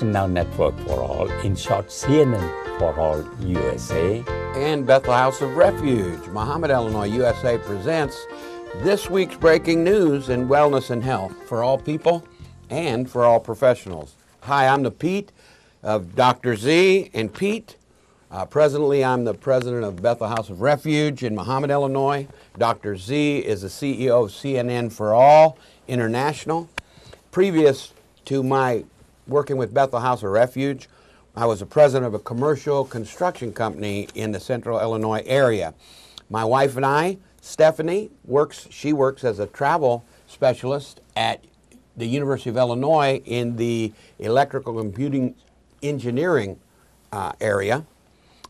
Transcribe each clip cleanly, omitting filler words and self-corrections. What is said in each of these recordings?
Television Now Network for All, in short CNN4All USA, and Bethel House of Refuge, Muhammad, Illinois, USA presents this week's breaking news in wellness and health for all people and for all professionals. Hi, I'm the Pete of Dr. Z and Pete. Presently, I'm the president of Bethel House of Refuge in Muhammad, Illinois. Dr. Z is the CEO of CNN4All-International. Previous to my working with Bethel House of Refuge, I was the president of a commercial construction company in the central Illinois area. My wife and I, Stephanie, she works as a travel specialist at the University of Illinois in the electrical computing engineering area.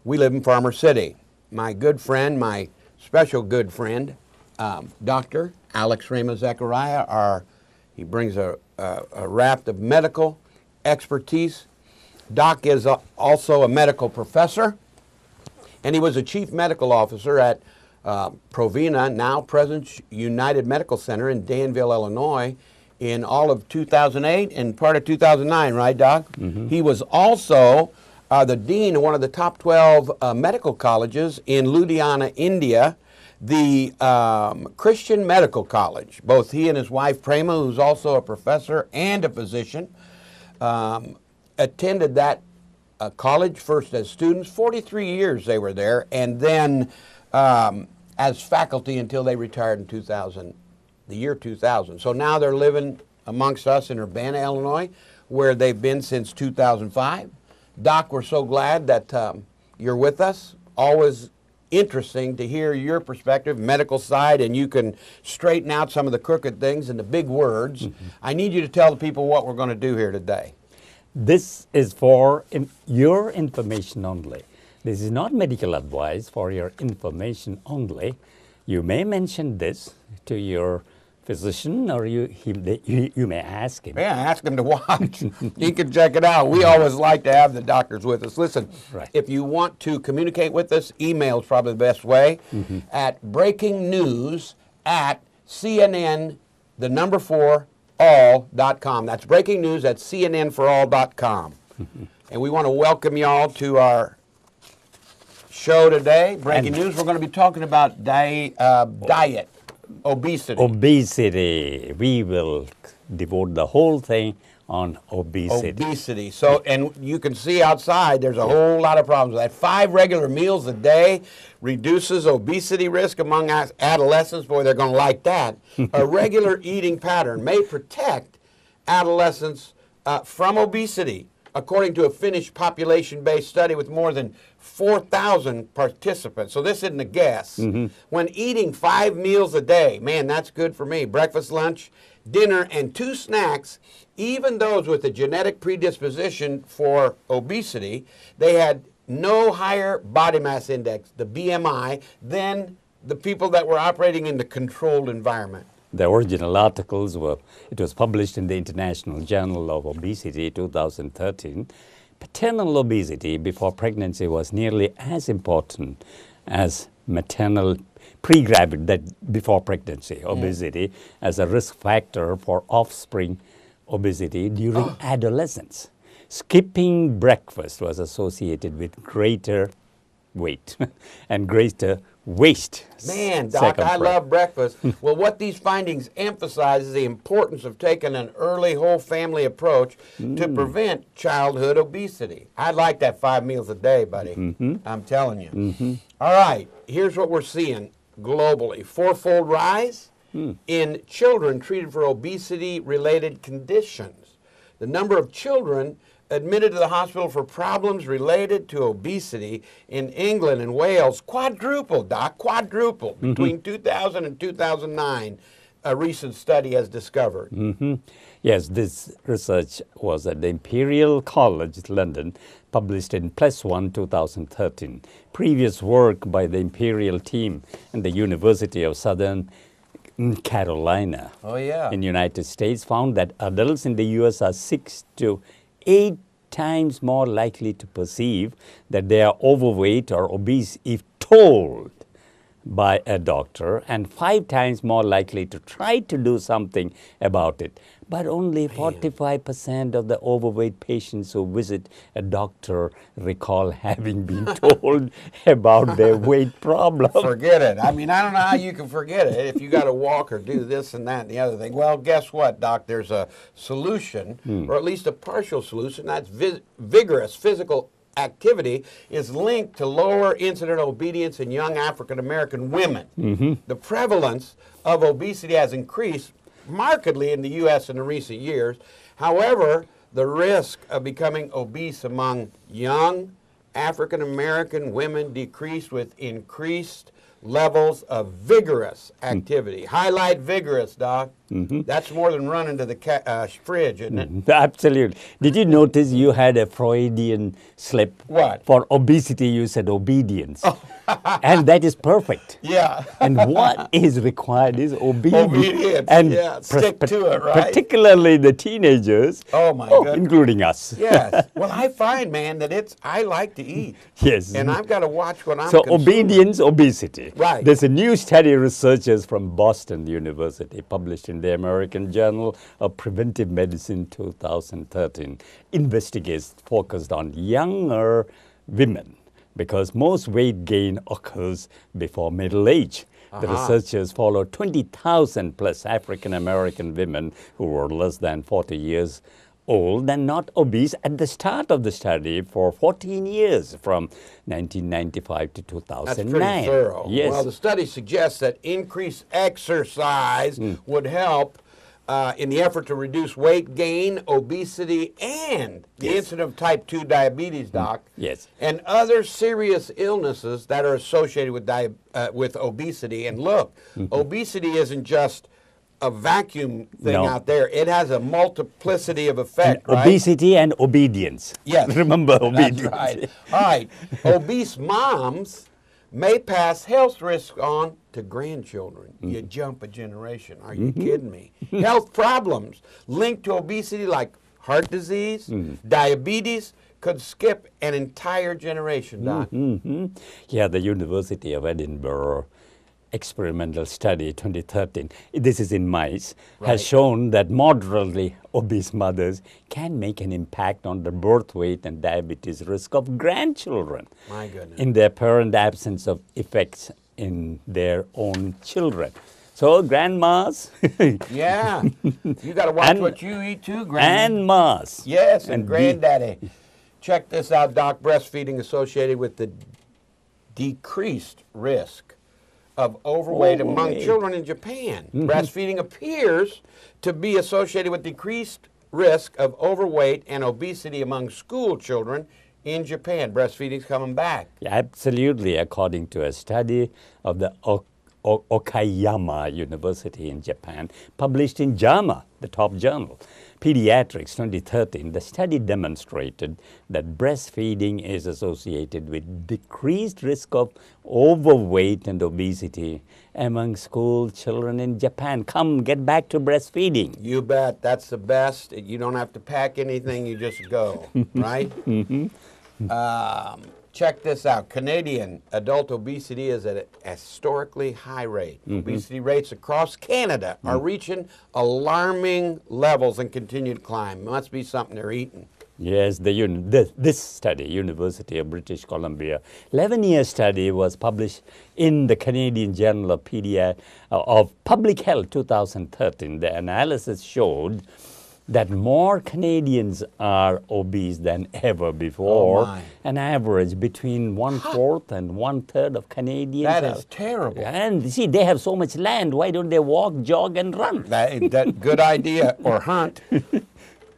We live in Farmer City. My good friend, my special good friend, Dr. Alex Ramos-Zachariah, he brings a raft of medical expertise. Doc is also a medical professor, and he was a chief medical officer at Provena, now President's United Medical Center in Danville, Illinois, in all of 2008 and part of 2009, right, Doc? Mm-hmm. He was also the dean of one of the top 12 medical colleges in Ludhiana, India, the Christian Medical College. Both he and his wife, Prema, who's also a professor and a physician, attended that college first as students. 43 years they were there, and then as faculty until they retired in the year 2000. So now they're living amongst us in Urbana, Illinois, where they've been since 2005. Doc, we're so glad that you're with us. Always interesting to hear your perspective, medical side, and you can straighten out some of the crooked things and the big words. Mm-hmm. I need you to tell the people what we're going to do here today. This is for your information only. This is not medical advice, for your information only. You may mention this to your physician, or you may ask him. Yeah, ask him to watch. He can check it out. We always like to have the doctors with us. Listen, right. If you want to communicate with us, email is probably the best way, at breakingnews@CNN4all.com. That's breaking news at CNN4all.com. And we want to welcome y'all to our show today. Breaking news, we're going to be talking about diet. Obesity. Obesity. We will devote the whole thing on obesity. Obesity. So, and you can see outside there's a whole lot of problems with that. 5 regular meals a day reduces obesity risk among adolescents. Boy, they're going to like that. A regular eating pattern may protect adolescents from obesity, according to a Finnish population-based study with more than 4,000 participants. So this isn't a guess. Mm-hmm. When eating 5 meals a day, man, that's good for me. Breakfast, lunch, dinner, and 2 snacks, even those with a genetic predisposition for obesity, they had no higher body mass index, the BMI, than the people that were operating in the controlled environment. The original articles it was published in the International Journal of Obesity 2013. Paternal obesity before pregnancy was nearly as important as maternal pre-gravid, that before pregnancy obesity, as a risk factor for offspring obesity during adolescence. Skipping breakfast was associated with greater weight and greater waste. Man, Doc, I love breakfast. Well, what these findings emphasize is the importance of taking an early whole family approach to prevent childhood obesity. I like that 5 meals a day, buddy. Mm-hmm. I'm telling you. Mm-hmm. All right, here's what we're seeing globally. 4-fold rise in children treated for obesity-related conditions. The number of children admitted to the hospital for problems related to obesity in England and Wales quadrupled, Doc, quadrupled between 2000 and 2009, a recent study has discovered. Mm-hmm. Yes, this research was at the Imperial College, London, published in +1 2013. Previous work by the Imperial team and the University of Southern Carolina in the United States found that adults in the U.S. are 6 to 8 times more likely to perceive that they are overweight or obese if told by a doctor and 5 times more likely to try to do something about it. But only 45% of the overweight patients who visit a doctor recall having been told about their weight problem. Forget it. I mean, I don't know how you can forget it if you got to walk or do this and that and the other thing. Well, guess what, Doc? There's a solution, or at least a partial solution. That's vigorous physical activity is linked to lower incident obedience in young African American women. The prevalence of obesity has increased markedly in the U.S. in the recent years. However, the risk of becoming obese among young African American women decreased with increased levels of vigorous activity. Highlight vigorous, Doc. That's more than running to the fridge, isn't it? Absolutely. Did you notice you had a Freudian slip? What? For obesity, you said obedience. And that is perfect. Yeah. And what is required is obedience. Obedience, And yeah. Stick to it, right? Particularly the teenagers. Oh, my goodness. Including us. Yes. Well, I find, man, that I like to eat. Yes. And I've got to watch what I'm So consuming. obedience, obesity. Right. There's a new study, researchers from Boston University published in the American Journal of Preventive Medicine 2013 investigates focused on younger women because most weight gain occurs before middle age. The researchers followed 20,000 plus African American women who were less than 40 years old and not obese at the start of the study for 14 years, from 1995 to 2009. That's pretty thorough. Yes. Well, the study suggests that increased exercise would help in the effort to reduce weight gain, obesity, and the incidence of type 2 diabetes, Doc. Yes. And other serious illnesses that are associated with obesity. And look, obesity isn't just a vacuum thing out there. It has a multiplicity of effects, right? Obesity and obedience. Yes. Remember obedience. That's right. All right. Obese moms may pass health risks on to grandchildren. You jump a generation. Are you kidding me? Health problems linked to obesity like heart disease, diabetes, could skip an entire generation, Doc. Yeah, the University of Edinburgh experimental study 2013, this is in mice, has shown that moderately obese mothers can make an impact on the birth weight and diabetes risk of grandchildren. My goodness. In their apparent absence of effects in their own children. So grandmas Yeah. You got to watch what you eat too, Granny. and mas. Yes, and granddaddy. Check this out, Doc. Breastfeeding associated with the decreased risk of overweight among children in Japan. Breastfeeding appears to be associated with decreased risk of overweight and obesity among school children in Japan. Breastfeeding's coming back. Yeah, absolutely, according to a study of the Okayama University in Japan, published in JAMA, the top journal. Pediatrics 2013, the study demonstrated that breastfeeding is associated with decreased risk of overweight and obesity among school children in Japan. Come, get back to breastfeeding. You bet. That's the best. You don't have to pack anything. You just go, right? Check this out. Canadian adult obesity is at a historically high rate. Obesity rates across Canada are reaching alarming levels and continue to climb. Must be something they're eating. Yes, this study, University of British Columbia, 11-year study was published in the Canadian Journal of Public Health 2013. The analysis showed that more Canadians are obese than ever before. An average between 1/4 and 1/3 of Canadians. That is terrible. And see, they have so much land. Why don't they walk, jog, and run? That good idea, or hunt.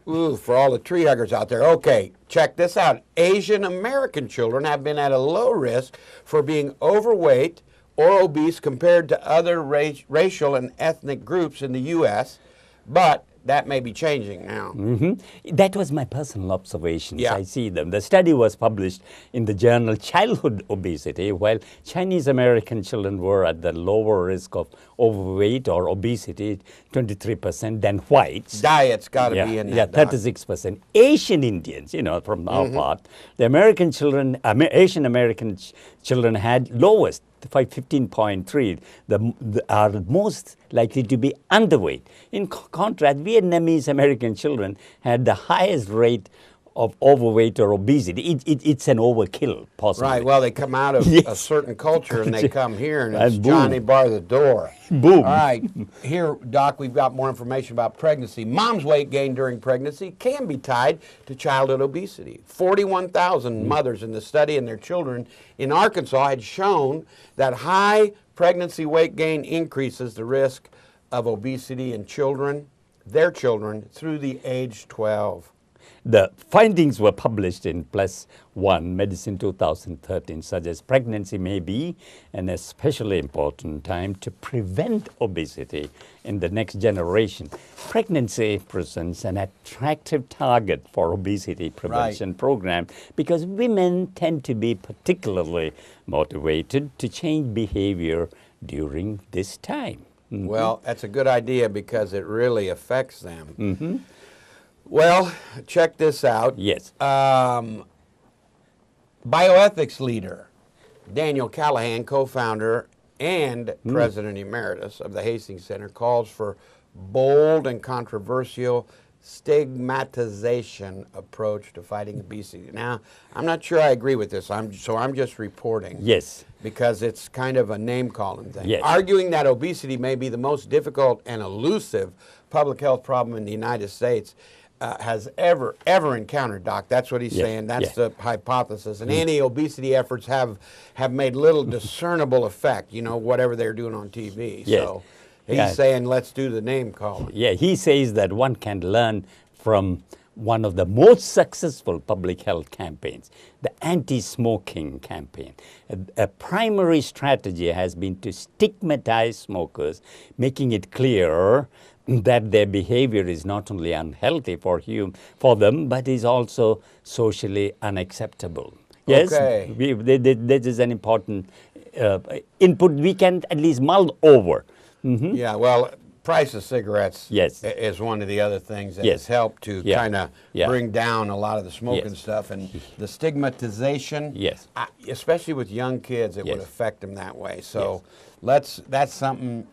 Ooh, for all the tree huggers out there. Okay, check this out. Asian American children have been at a low risk for being overweight or obese compared to other racial and ethnic groups in the U.S., but that may be changing now. That was my personal observations. Yeah. I see them. The study was published in the journal Childhood Obesity, while Chinese American children were at the lower risk of overweight or obesity, 23%, than whites. Diet's got to be in that. Yeah, 36%. Asian Indians, from our part, the American children, Asian American children had lowest, 15.3, are most likely to be underweight. In contrast, Vietnamese American children had the highest rate of overweight or obesity. It's an overkill, possibly. Right, well, they come out of a certain culture and they come here and it's Johnny bar the door. Boom. All right, here, Doc, we've got more information about pregnancy. Mom's weight gain during pregnancy can be tied to childhood obesity. 41,000 mothers in the study and their children in Arkansas had shown that high pregnancy weight gain increases the risk of obesity in children, their children, through the age 12. The findings were published in PLOS One Medicine 2013, suggest pregnancy may be an especially important time to prevent obesity in the next generation. Pregnancy presents an attractive target for obesity prevention program because women tend to be particularly motivated to change behavior during this time. Well, that's a good idea because it really affects them. Well, check this out. Yes. Bioethics leader Daniel Callahan, co-founder and president emeritus of the Hastings Center, calls for bold and controversial stigmatization approach to fighting obesity. Now, I'm not sure I agree with this, so I'm just reporting. Yes. Because it's kind of a name-calling thing. Yes. Arguing that obesity may be the most difficult and elusive public health problem in the United States has ever encountered, Doc. That's what he's saying. That's the hypothesis. And anti-obesity efforts have made little discernible effect, whatever they're doing on TV. Yes. So he's saying, let's do the name calling. Yeah, he says that one can learn from one of the most successful public health campaigns, the anti-smoking campaign. A primary strategy has been to stigmatize smokers, making it clear that their behavior is not only unhealthy for them, but is also socially unacceptable. Yes, Okay. This is an important input we can at least mull over. Yeah, well, price of cigarettes Yes. is one of the other things that Yes. has helped to Yeah. kind of Yeah. bring down a lot of the smoking Yes. stuff. And the stigmatization, Yes. especially with young kids, it would Yes. affect them that way. So that's something,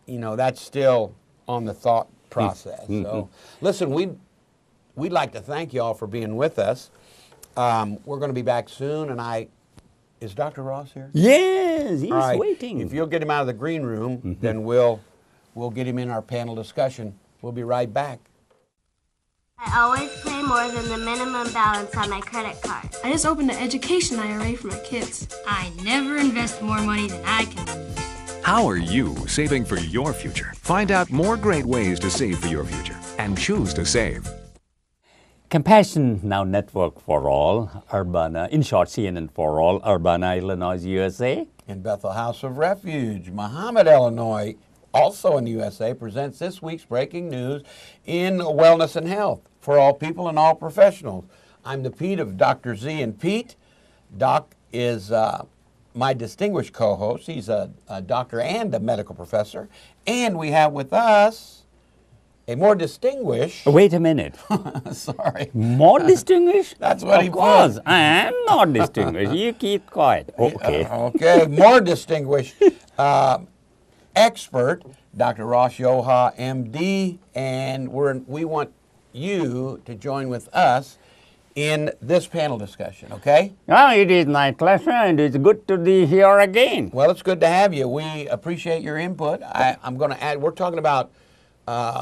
that's still on the thought process. So listen, we'd like to thank you all for being with us. We're going to be back soon, and is Dr. Ross here? Yes, he's All right. waiting. If you'll get him out of the green room, then we'll get him in our panel discussion. We'll be right back. I always pay more than the minimum balance on my credit card. I just opened an education IRA for my kids. I never invest more money than I can lose. How are you saving for your future? Find out more great ways to save for your future and choose to save. Compassion Now Network for All, Urbana, in short, CNN4All, Urbana, Illinois, USA. In Bethel House of Refuge, Muhammad, Illinois, also in the USA, presents this week's breaking news in wellness and health for all people and all professionals. I'm the Pete of Dr. Z and Pete. Doc is my distinguished co-host. He's a doctor and a medical professor. And we have with us a more distinguished... Wait a minute. Sorry. More distinguished? That's what he Of course, put. I am not distinguished. You keep quiet. Okay. Okay, more distinguished expert, Dr. Ross Yoha, MD, and we want you to join with us in this panel discussion, okay? Oh, it is my pleasure, and it's good to be here again. Well, it's good to have you. We appreciate your input. I'm going to add, we're talking about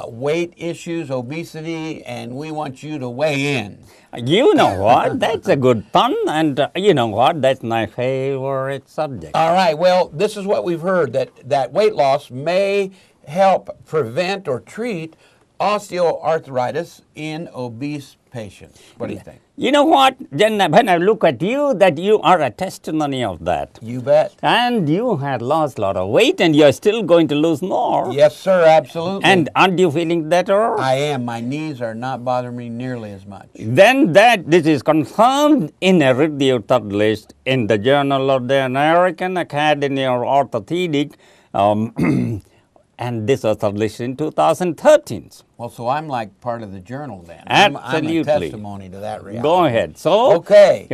weight issues, obesity, and we want you to weigh in. You know what? That's a good pun, and you know what? That's my favorite subject. All right, well, this is what we've heard, that weight loss may help prevent or treat osteoarthritis in obese patients. What do you think? You know what? Then when I look at you, that you are a testimony of that. You bet. And you had lost a lot of weight and you're still going to lose more. Yes, sir, absolutely. And aren't you feeling better? I am. My knees are not bothering me nearly as much. Then this is confirmed in a review published in the Journal of the American Academy of Orthopedic, and this was published in 2013. Well, so I'm like part of the journal then. Absolutely. I'm a testimony to that reality. Go ahead. So, Okay.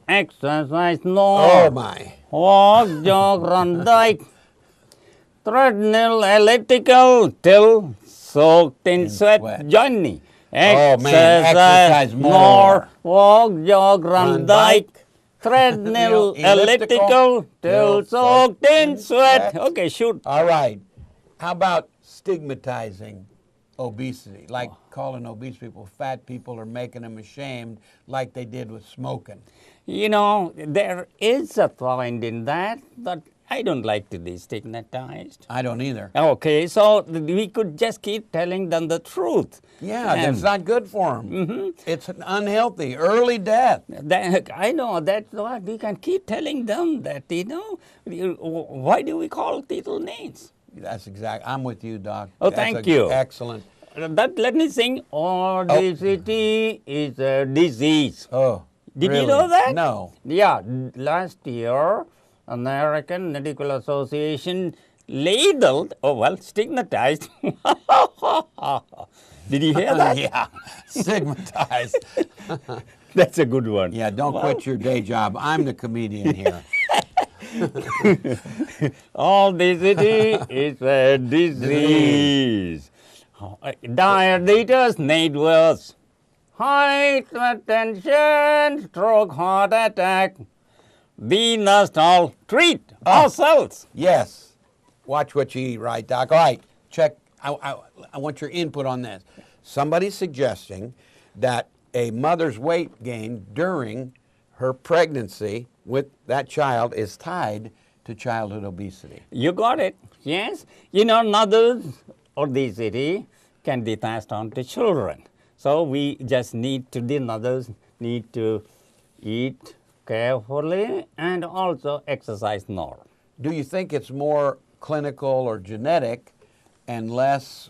Exercise no. Oh, my. Walk, jog, run, bike, treadmill, elliptical, till soaked in sweat. Join me. Oh, man, exercise more. Walk, jog, run, bike, bike, treadmill, elliptical, elliptical, till soaked in sweat. Okay, shoot. All right. How about stigmatizing obesity, like calling obese people fat people or making them ashamed like they did with smoking? You know, there is a point in that, but I don't like to be stigmatized. I don't either. Okay, so we could just keep telling them the truth. Yeah, And that's not good for them. It's unhealthy, early death. I know, that's what we can keep telling them that, why do we call people names? That's exact. I'm with you, Doc. Oh, That's thank you. Excellent. Let me sing, obesity is a disease. Oh, Did really? you know that? No. Yeah, last year, American Medical Association labeled, stigmatized. Did you hear that? Yeah, stigmatized. That's a good one. Yeah, don't quit your day job. I'm the comedian here. Obesity is a disease. Diabetes made worse. Hypertension, stroke, heart attack. We must all treat ourselves. Yes. Watch what you eat, right, Doc? All right, check. I want your input on this. Somebody's suggesting that a mother's weight gain during her pregnancy with that child is tied to childhood obesity. You got it. Yes. You know, mother's obesity can be passed on to children. So we just the mothers need to eat carefully and also exercise more. Do you think it's more clinical or genetic and less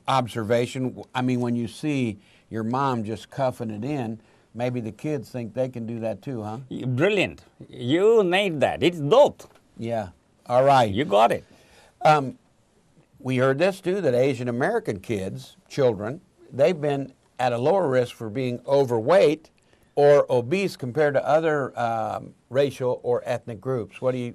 observation? I mean, when you see your mom just cuffing it in, maybe the kids think they can do that too, huh? Brilliant. You made that. It's both. Yeah. All right. You got it. We heard this too, that Asian American children, they've been at a lower risk for being overweight or obese compared to other racial or ethnic groups. What do you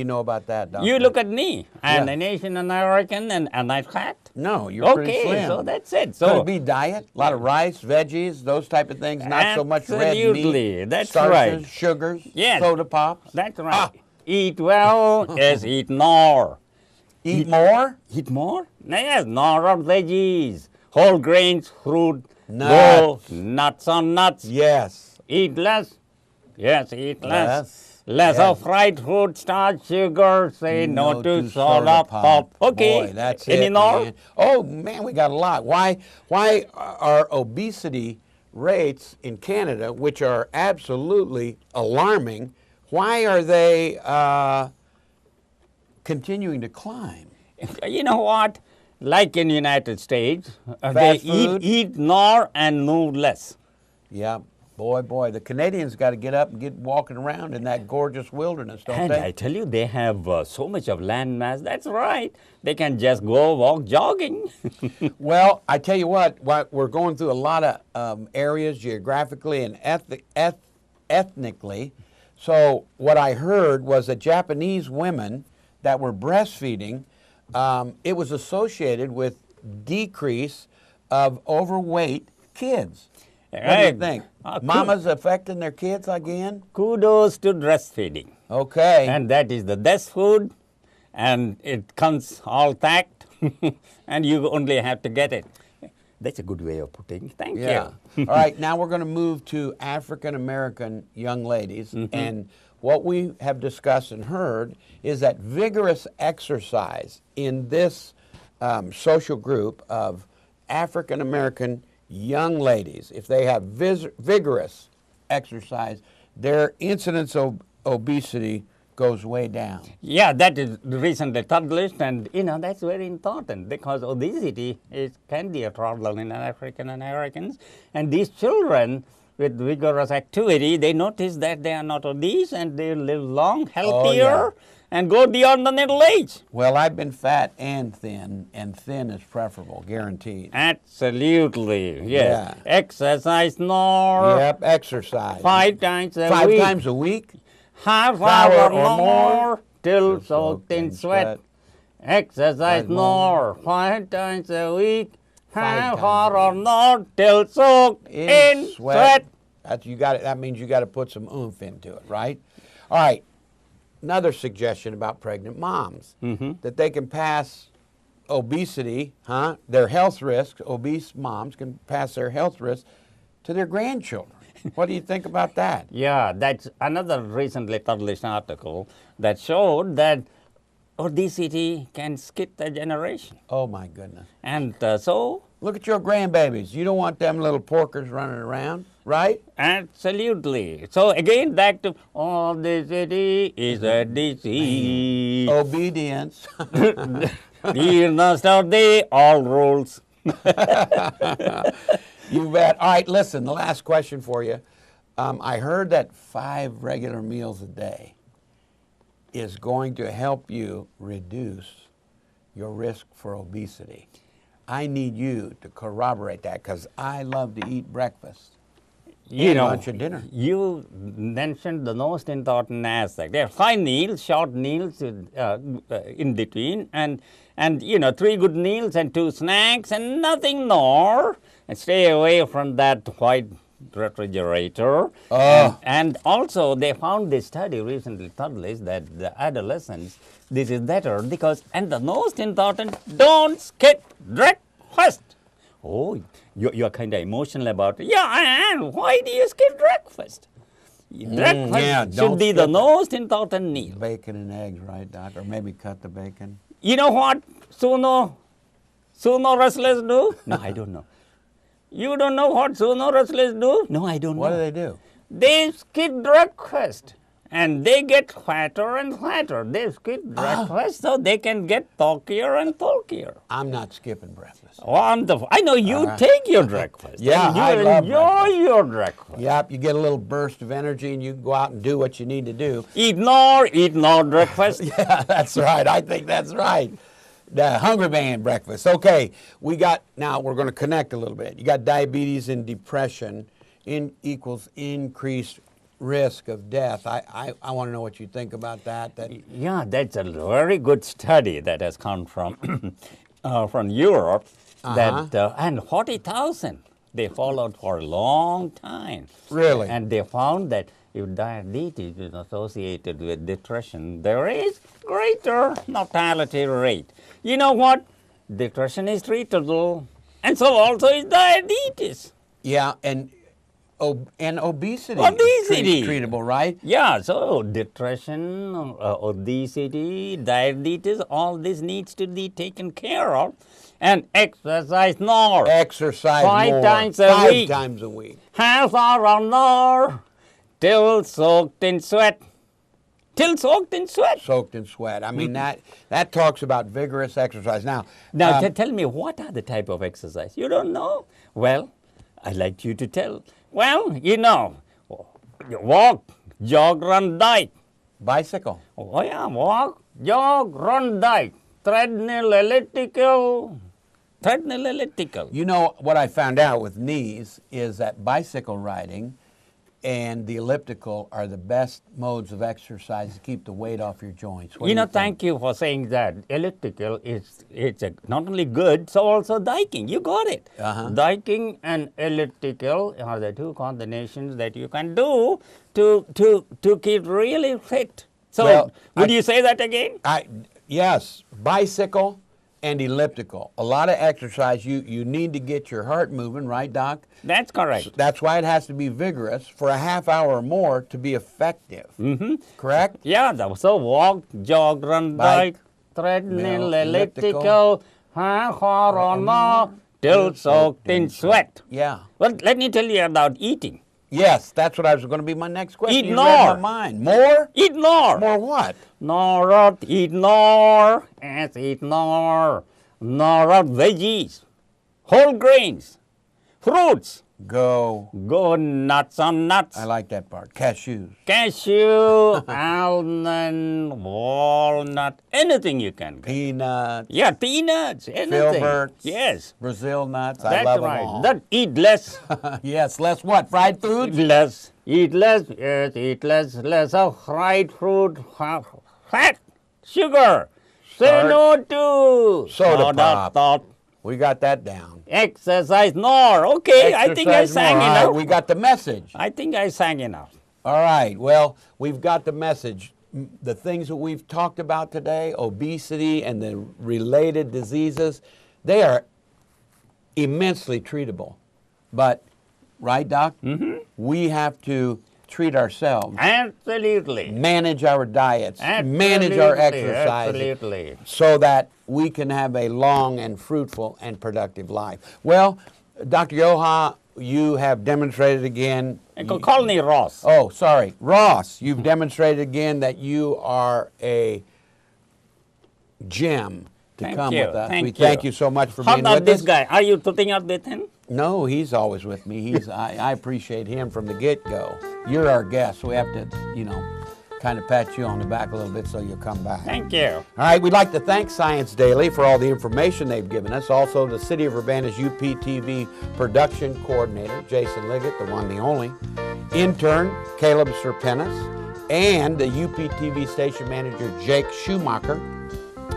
know about that, Doctor? You look at me. I'm Yeah. an Asian American and I'm fat. No, you're pretty slim. Okay, so that's it. Could So it be diet? A lot of rice, veggies, those type of things. Not so much red meat. Absolutely, that's starches, right. Sugars, Yes. soda pops. That's right. Eat well, yes, eat more. Eat more? Eat more? Yes, more of veggies, whole grains, fruit, Nuts. nuts on nuts. Yes. Eat less. Yes, eat less. Less. Less of fried food, starch, sugar. Say no to soda soda pop. Okay. Boy, that's Any it, more? man. Oh man, we got a lot. Why are obesity rates in Canada, which are absolutely alarming, why are they continuing to climb? You know what? Like in the United States, they Fast food? eat more and move less. Yeah, boy, the Canadians got to get up and get walking around in that gorgeous wilderness, don't And they? I tell you, they have so much of land mass. That's right. They can just go walk jogging. Well, I tell you what, we're going through a lot of areas geographically and ethnically. So what I heard was that Japanese women that were breastfeeding, it was associated with decrease of overweight kids. What do you think? Mamas affecting their kids again? Kudos to breastfeeding. Okay. And that is the best food, and it comes all packed, and you only have to get it. That's a good way of putting it. Thank Yeah. you. All right, now we're going to move to African American young ladies. And what we have discussed and heard is that vigorous exercise in this social group of African American young ladies, if they have vigorous exercise, their incidence of obesity goes way down. Yeah, that is recently published, and that's very important because obesity can be a problem in African Americans, and these children with vigorous activity, they notice that they are not obese and they live long, healthier, and go beyond the middle age. Well, I've been fat and thin is preferable, guaranteed. Absolutely, yes. Yeah. Exercise more. Yep, exercise. 5 times a week. 5 times a week? Half hour or more till soaked in sweat. Exercise more 5 times a week. Half hour or more till soaked in sweat. That means you got to put some oomph into it, right? All right. Another suggestion about pregnant moms, that they can pass obesity, their health risks, obese moms can pass their health risks to their grandchildren. What do you think about that? Yeah, that's another recently published article that showed that obesity can skip a generation. Oh, my goodness. And so... Look at your grandbabies. You don't want them little porkers running around, right? Absolutely. So again, back to obesity is a disease. Obedience. You must obey all rules. You bet. All right, listen, the last question for you. I heard that 5 regular meals a day is going to help you reduce your risk for obesity. I need you to corroborate that because I love to eat breakfast. Lunch and dinner. You mentioned the most important aspect. There are 5 meals, short meals in between, and 3 good meals and 2 snacks and nothing more. And stay away from that white refrigerator. And also, they found this study recently published that the adolescents, this is better because, and the most important, don't skip breakfast. Oh, you're kind of emotional about it. Yeah, I am. Why do you skip breakfast? Breakfast should be the most important meal. Bacon and eggs, right, Doc? Or maybe cut the bacon. You know what sumo wrestlers do? No, I don't know. You don't know what sumo wrestlers do? No, I don't know. What do they do? They skip breakfast. And they get fatter and fatter. They skip breakfast so they can get bulkier and bulkier. I'm not skipping breakfast. Wonderful. I know you take your breakfast. Yeah, I love enjoy your breakfast. Yep, you get a little burst of energy and you can go out and do what you need to do. Eat more breakfast. Yeah, that's right. I think that's right. The Hungry Man breakfast. Okay, now we're going to connect a little bit. You got diabetes and depression equals increased risk of death. I want to know what you think about that. Yeah, that's a very good study that has come from from Europe. And 40,000 they followed for a long time. Really? And they found that if diabetes is associated with depression, there is greater mortality rate. You know what? Depression is treatable, and so also is diabetes. Yeah, and obesity is treatable, right? Yeah, so depression, obesity, diabetes, all this needs to be taken care of. And exercise more. Exercise 5 times a week. 5 times a week. Half hour or more till soaked in sweat. Till soaked in sweat. Soaked in sweat. I mean, that talks about vigorous exercise. Now tell me, what are the type of exercise? You don't know? Well, I'd like you to tell. Well, walk, jog, run, bike. Bicycle. Oh, yeah, walk, jog, run, bike. Treadmill, elliptical. You know, what I found out with knees is that bicycle riding and the elliptical are the best modes of exercise to keep the weight off your joints. Thank you for saying that. Elliptical it's not only good, so also biking. You got it. Biking and elliptical are the 2 combinations that you can do to keep really fit. So, would you say that again? Yes, bicycle and elliptical. A lot of exercise, you need to get your heart moving, right, Doc? That's correct. So that's why it has to be vigorous for a half hour or more to be effective. Correct? Yeah, so walk, jog, run, bike, treadmill, elliptical, half hour or more Still soaked in sweat. Yeah. Well, let me tell you about eating. Yes, that's what I was going to be my next question. Eat You read more. my mind. More? Eat more. More what? Nor eat more. Yes, eat more. Nor veggies, whole grains, fruits. Go. Go nuts on nuts. I like that part. Cashews. Cashew, almond, walnut, anything you can get. Peanuts. Yeah, peanuts, anything. Filberts. Yes. Brazil nuts. I That's love right. them all. That eat less. Yes, less what? Fried foods? Eat less. Eat less. Yes, eat less. Less of fried food, fat, sugar. Say no to Soda pop. thought. We got that down. Exercise more. Okay, I think I Exercise sang more. All enough. right, we got the message. I think I sang enough. All right, well, we've got the message. The things that we've talked about today, obesity and the related diseases, they are immensely treatable. But, right, Doc? Mm-hmm. We have to treat ourselves. Absolutely. Manage our diets. Manage our exercise. Absolutely. So that we can have a long and fruitful and productive life. Well, Dr. Yoha, you have demonstrated again. Call me Ross. Oh, sorry. Ross, you've demonstrated again that you are a gem to Thank come you. with us. Thank we you. thank you so much for How being about with this us. guy? Are you putting up with him? No, he's always with me. I appreciate him from the get-go. You're our guest, so we have to, kind of pat you on the back a little bit so you'll come back. Thank you. All right, we'd like to thank Science Daily for all the information they've given us. Also, the City of Urbana's UPTV production coordinator, Jason Liggett, the one, the only. Intern, Caleb Serpenis. And the UPTV station manager, Jake Schumacher.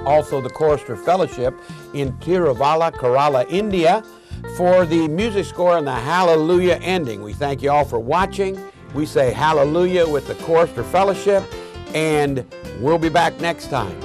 Also, the Chorister Fellowship in Tiruvala, Kerala, India, for the music score and the Hallelujah ending. We thank you all for watching. We say hallelujah with the Chorister Fellowship, and we'll be back next time.